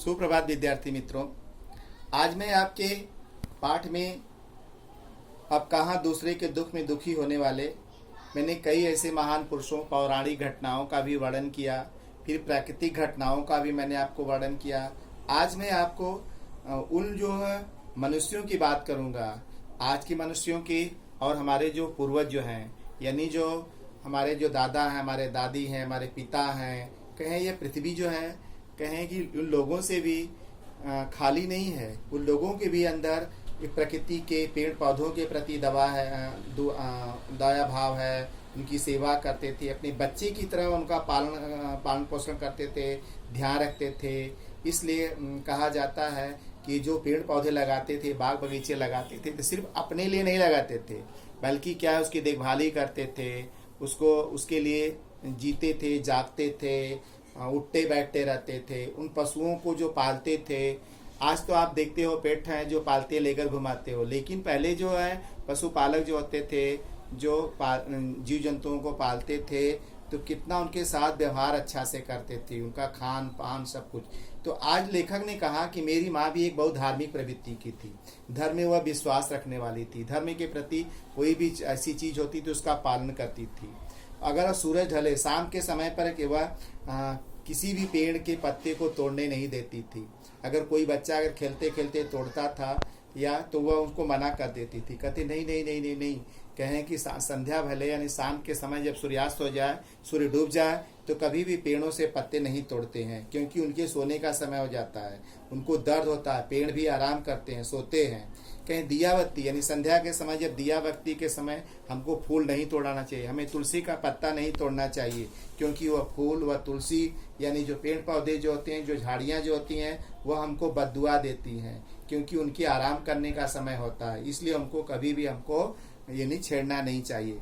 सुप्रभात विद्यार्थी मित्रों। आज मैं आपके पाठ में अब कहाँ दूसरे के दुख में दुखी होने वाले, मैंने कई ऐसे महान पुरुषों पौराणिक घटनाओं का भी वर्णन किया, फिर प्राकृतिक घटनाओं का भी मैंने आपको वर्णन किया। आज मैं आपको उन जो है मनुष्यों की बात करूँगा, आज के मनुष्यों की और हमारे जो पूर्वज जो हैं, यानी जो हमारे जो दादा हैं, हमारे दादी हैं, हमारे पिता हैं, कहें ये पृथ्वी जो है, कहें कि उन लोगों से भी खाली नहीं है। उन लोगों के भी अंदर प्रकृति के पेड़ पौधों के प्रति दया भाव है। उनकी सेवा करते थे, अपने बच्चे की तरह उनका पालन पोषण करते थे, ध्यान रखते थे। इसलिए कहा जाता है कि जो पेड़ पौधे लगाते थे, बाग बगीचे लगाते थे, तो सिर्फ अपने लिए नहीं लगाते थे, बल्कि क्या है उसकी देखभाल ही करते थे, उसके लिए जीते थे, जागते थे, उठते बैठते रहते थे। उन पशुओं को जो पालते थे, आज तो आप देखते हो पेट हैं जो पालते लेकर घुमाते हो, लेकिन पहले जो है पशुपालक जो होते थे, जो जीव जंतुओं को पालते थे, तो कितना उनके साथ व्यवहार अच्छा से करते थे, उनका खान पान सब कुछ। तो आज लेखक ने कहा कि मेरी माँ भी एक बहुत धार्मिक प्रवृत्ति की थी, धर्म में वह विश्वास रखने वाली थी, धर्म के प्रति कोई भी ऐसी चीज होती तो उसका पालन करती थी। अगर सूरज ढले शाम के समय पर कि वह किसी भी पेड़ के पत्ते को तोड़ने नहीं देती थी। अगर कोई बच्चा अगर खेलते खेलते तोड़ता था या तो वह उसको मना कर देती थी, कहते नहीं नहीं नहीं नहीं नहीं, कहें कि संध्या भले यानी शाम के समय जब सूर्यास्त हो जाए, सूर्य डूब जाए, तो कभी भी पेड़ों से पत्ते नहीं तोड़ते हैं, क्योंकि उनके सोने का समय हो जाता है, उनको दर्द होता है, पेड़ भी आराम करते हैं, सोते हैं। कहीं दियावत्ती यानी संध्या के समय, जब दियावत्ती के समय हमको फूल नहीं तोड़ना चाहिए, हमें तुलसी का पत्ता नहीं तोड़ना चाहिए, क्योंकि वह फूल वह तुलसी यानी जो पेड़ पौधे जो होते हैं, जो झाड़ियाँ जो होती हैं, वह हमको बद्दुआ देती हैं, क्योंकि उनकी आराम करने का समय होता है। इसलिए हमको कभी भी हमको यानी छेड़ना नहीं चाहिए।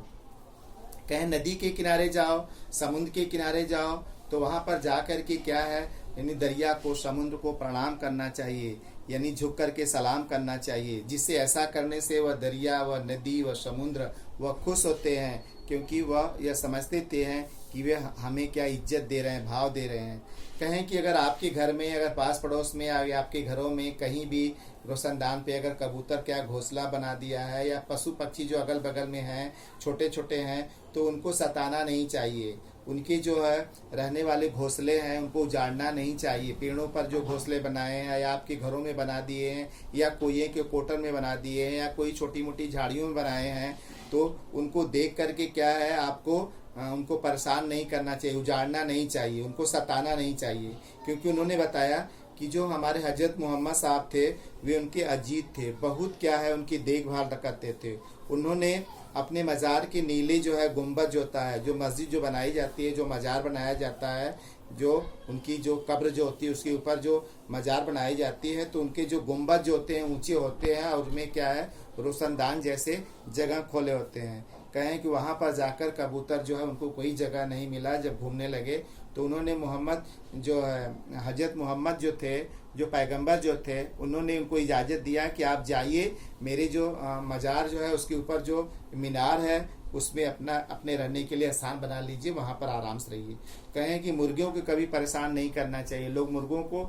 कहीं नदी के किनारे जाओ, समुद्र के किनारे जाओ, तो वहाँ पर जा कर के क्या है, यानी दरिया को, समुद्र को प्रणाम करना चाहिए, यानी झुक करके सलाम करना चाहिए, जिससे ऐसा करने से वह दरिया, वह नदी, वह समुद्र वह खुश होते हैं, क्योंकि वह यह समझते हैं कि वे हमें क्या इज्जत दे रहे हैं, भाव दे रहे हैं। कहें कि अगर आपके घर में, अगर पास पड़ोस में या आपके घरों में कहीं भी रोशनदान पे अगर कबूतर क्या घोंसला बना दिया है, या पशु पक्षी जो अगल बगल में हैं, छोटे छोटे हैं, तो उनको सताना नहीं चाहिए। उनके जो है रहने वाले घोंसले हैं उनको उजाड़ना नहीं चाहिए। पेड़ों पर जो घोंसले बनाए हैं या आपके घरों में बना दिए हैं, या कोई के कोटर में बना दिए हैं, या कोई छोटी मोटी झाड़ियों में बनाए हैं, तो उनको देख करके क्या है आपको उनको परेशान नहीं करना चाहिए, उजाड़ना नहीं चाहिए, उनको सताना नहीं चाहिए। क्योंकि उन्होंने बताया कि जो हमारे हजरत मोहम्मद साहब थे, वे उनके अजीत थे, बहुत क्या है उनकी देखभाल करते थे। उन्होंने अपने मज़ार के नीले जो है गुंबद जो होता है, जो मस्जिद जो बनाई जाती है, जो मज़ार बनाया जाता है, जो उनकी जो कब्र जो होती है उसके ऊपर जो मज़ार बनाई जाती है, तो उनके जो गुंबद जो होते हैं ऊंचे होते हैं, और उनमें क्या है रोशनदान जैसे जगह खोले होते हैं। कहें कि वहाँ पर जाकर कबूतर जो है उनको कोई जगह नहीं मिला, जब घूमने लगे तो उन्होंने मोहम्मद जो है हजरत मोहम्मद जो थे, जो पैगंबर जो थे, उन्होंने उनको इजाज़त दिया कि आप जाइए, मेरे जो मज़ार जो है उसके ऊपर जो मीनार है उसमें अपने रहने के लिए स्थान बना लीजिए, वहाँ पर आराम से रहिए। कहें कि मुर्गियों को कभी परेशान नहीं करना चाहिए। लोग मुर्गों को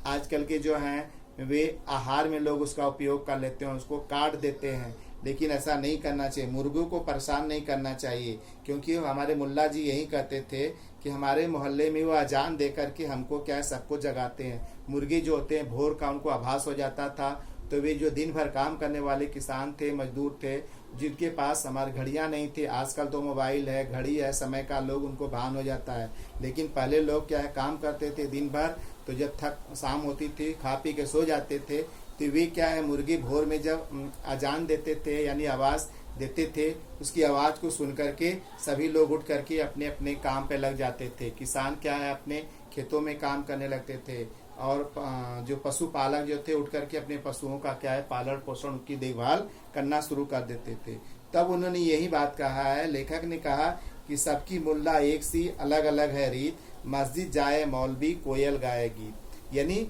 आजकल के जो हैं वे आहार में लोग उसका उपयोग कर लेते हैं, उसको काट देते हैं, लेकिन ऐसा नहीं करना चाहिए। मुर्गों को परेशान नहीं करना चाहिए, क्योंकि हमारे मुल्ला जी यही कहते थे कि हमारे मोहल्ले में वो अजान दे करके हमको क्या है सबको जगाते हैं। मुर्गे जो होते हैं भोर का उनको आभास हो जाता था, तो वे जो दिन भर काम करने वाले किसान थे, मजदूर थे, जिनके पास हमारी घड़ियां नहीं थी, आजकल तो मोबाइल है, घड़ी है, समय का लोग उनको भान हो जाता है, लेकिन पहले लोग क्या है काम करते थे दिन भर, तो जब शाम होती थी खा पी के सो जाते थे, तो वे क्या है मुर्गे भोर में जब अजान देते थे यानी आवाज़ देते थे, उसकी आवाज़ को सुन करके सभी लोग उठ करके अपने अपने काम पे लग जाते थे। किसान क्या है अपने खेतों में काम करने लगते थे, और जो पशुपालक जो थे उठ करके अपने पशुओं का क्या है पालन पोषण, उनकी देखभाल करना शुरू कर देते थे। तब उन्होंने यही बात कहा है, लेखक ने कहा कि सबकी मुल्ला एक सी अलग अलग है रीत, मस्जिद जाए मौलवी कोयल गाए गीत। यानी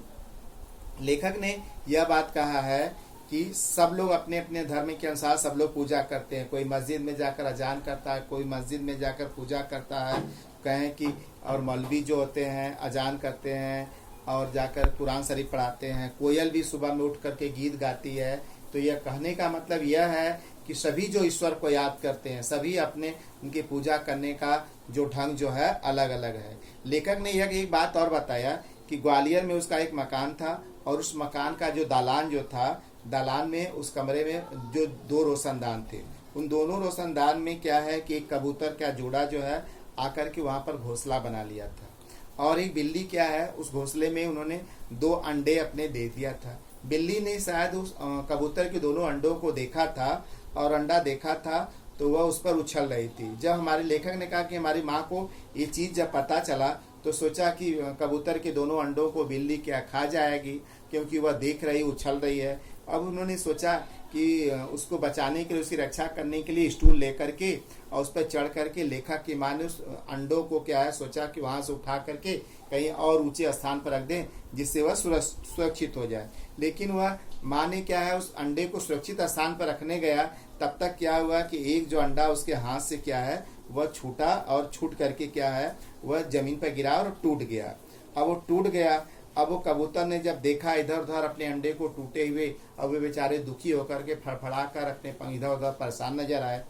लेखक ने यह बात कहा है कि सब लोग अपने अपने धर्म के अनुसार सब लोग पूजा करते हैं। कोई मस्जिद में जाकर अजान करता है, कोई मस्जिद में जाकर पूजा करता है, कहें कि और मौलवी जो होते हैं अजान करते हैं, और जाकर कुरान शरीफ पढ़ाते हैं। कोयल भी सुबह में उठ करके गीत गाती है। तो यह कहने का मतलब यह है कि सभी जो ईश्वर को याद करते हैं, सभी अपने उनकी पूजा करने का जो ढंग जो है अलग अलग है। लेखक ने यह एक बात और बताया कि ग्वालियर में उसका एक मकान था और उस मकान का जो दालान जो था, दालान में उस कमरे में जो 2 रोशनदान थे, उन दोनों रोशनदान में क्या है कि एक कबूतर का जोड़ा जो है आकर के वहाँ पर घोंसला बना लिया था और एक बिल्ली क्या है उस घोंसले में उन्होंने 2 अंडे अपने दे दिया था। बिल्ली ने शायद उस कबूतर के दोनों अंडों को देखा था और अंडा देखा था तो वह उस पर उछल रही थी। जब हमारे लेखक ने कहा कि हमारी माँ को ये चीज़ जब पता चला तो सोचा कि कबूतर के दोनों अंडों को बिल्ली क्या खा जाएगी, क्योंकि वह देख रही उछल रही है। अब उन्होंने सोचा कि उसको बचाने के लिए, उसकी रक्षा करने के लिए स्टूल लेकर के और उस पर चढ़ करके लेखक की माँ ने उस अंडों को क्या है सोचा कि वहाँ से उठा करके कहीं और ऊंचे स्थान पर रख दें जिससे वह सुरक्षित हो जाए। लेकिन वह माँ ने क्या है उस अंडे को सुरक्षित स्थान पर रखने गया, तब तक क्या हुआ कि एक जो अंडा उसके हाथ से क्या है वह छूटा और छूट करके क्या है वह जमीन पर गिरा और टूट गया। अब वो टूट गया। अब वो कबूतर ने जब देखा इधर उधर अपने अंडे को टूटे हुए, अब वे बेचारे दुखी होकर के फड़फड़ा कर अपने इधर उधर परेशान नजर आए।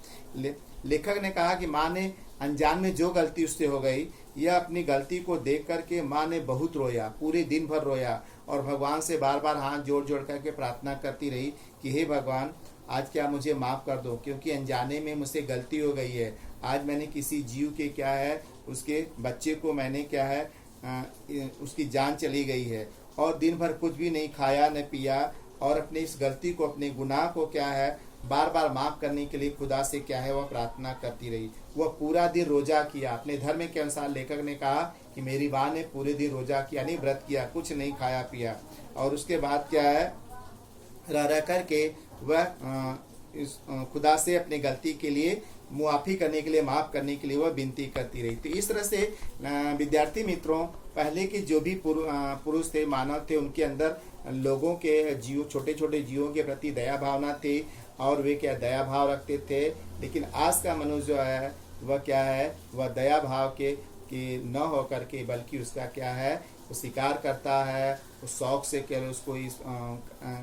लेखक ने कहा कि माँ ने अनजान में जो गलती उससे हो गई, यह अपनी गलती को देख करके माँ ने बहुत रोया, पूरे दिन भर रोया और भगवान से बार बार हाथ जोड़ जोड़ करके प्रार्थना करती रही कि हे भगवान, आज क्या मुझे माफ़ कर दो, क्योंकि अनजाने में मुझसे गलती हो गई है। आज मैंने किसी जीव के क्या है उसके बच्चे को मैंने क्या है उसकी जान चली गई है और दिन भर कुछ भी नहीं खाया न पिया और अपने इस गलती को, अपने गुनाह को क्या है बार बार माफ़ करने के लिए खुदा से क्या है वह प्रार्थना करती रही। वह पूरा दिन रोजा किया। अपने धर्म के अनुसार लेखक ने कहा कि मेरी माँ ने पूरे दिन रोजा किया, नहीं व्रत किया, कुछ नहीं खाया पिया और उसके बाद क्या है रह करके वह इस खुदा से अपनी गलती के लिए मुआफ़ी करने के लिए, माफ़ करने के लिए वह विनती करती रही। तो इस तरह से विद्यार्थी मित्रों, पहले के जो भी पुरुष थे, मानव थे, उनके अंदर लोगों के जीव, छोटे छोटे जीवों के प्रति दया भावना थी और वे क्या दया भाव रखते थे। लेकिन आज का मनुष्य जो है वह क्या है, वह दया भाव के न हो करके बल्कि उसका क्या है वो शिकार करता है, उस शौक से क्या उसको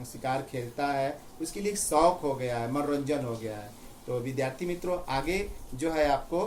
शिकार खेलता है, उसके लिए शौक हो गया है, मनोरंजन हो गया है। तो विद्यार्थी मित्रों, आगे जो है आपको